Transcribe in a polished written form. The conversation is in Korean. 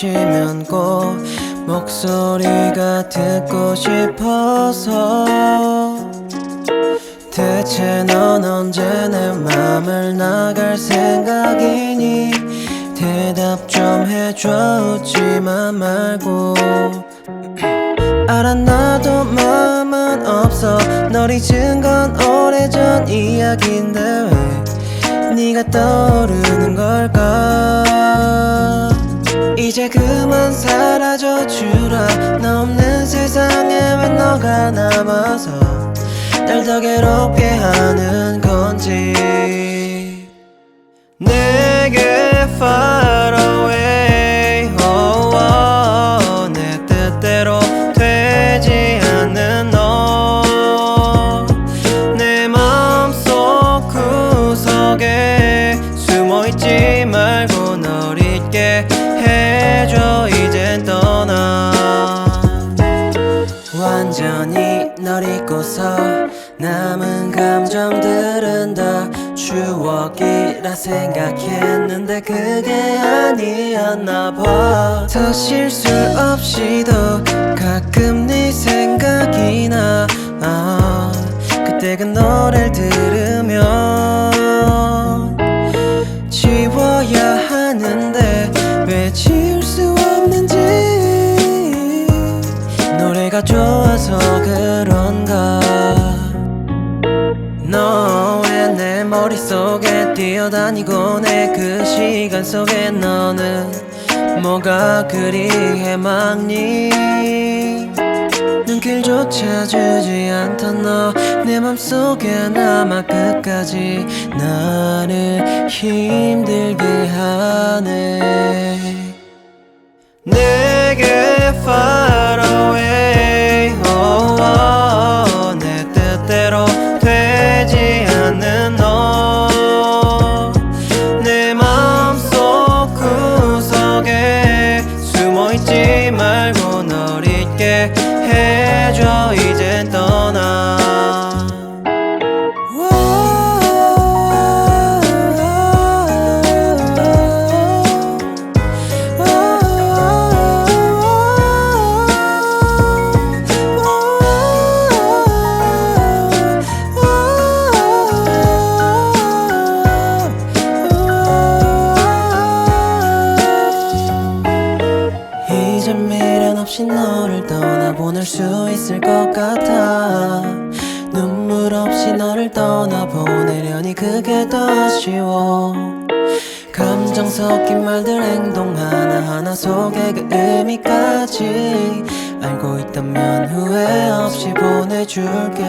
마시면 꼭 목소리가 듣고 싶어서 대체 넌 언제 내 맘을 나갈 생각이니 대답 좀 해줘 웃지만 말고 알아 나도 마음은 없어 널 잊은 건 오래전 이야기인데 왜 네가 떠오르는 걸까 이제 그만 사라져 주라 너 없는 세상에 왜 너가 남아서 날 더 괴롭게 하는 건지 내게 far away oh, oh, 내 뜻대로 되지 않는 너 내 마음속 구석에 숨어있지 말고 널 잊게 해줘 이젠 떠나 완전히 널 잊고서 남은 감정들은 다 추억이라 생각했는데 그게 아니었나 봐 더 실수 없이도 가끔 네 생각이 나 그때 그 노래를 들으면 지워야 하는데 왜 지울 수 없는지 노래가 좋아서 그런가 너 왜 내 머릿속에 뛰어다니고 내 그 시간 속에 너는 뭐가 그리 해맑니 눈길조차 주지 않던 너 내 맘속에 남아 끝까지 나를 힘들게 하네 내게 far away oh, oh, 내 뜻대로 되지 않는 너 내 마음속 구석에 숨어있지 말고 널 잊게 해줘 이젠 떠나 이제 미련 없이 너를 떠나보낼 수 있을 것 같아 눈물 없이 너를 떠나보내려니 그게 더 아쉬워 감정 섞인 말들 행동 하나하나 속에 그 의미까지 알고 있다면 후회 없이 보내줄게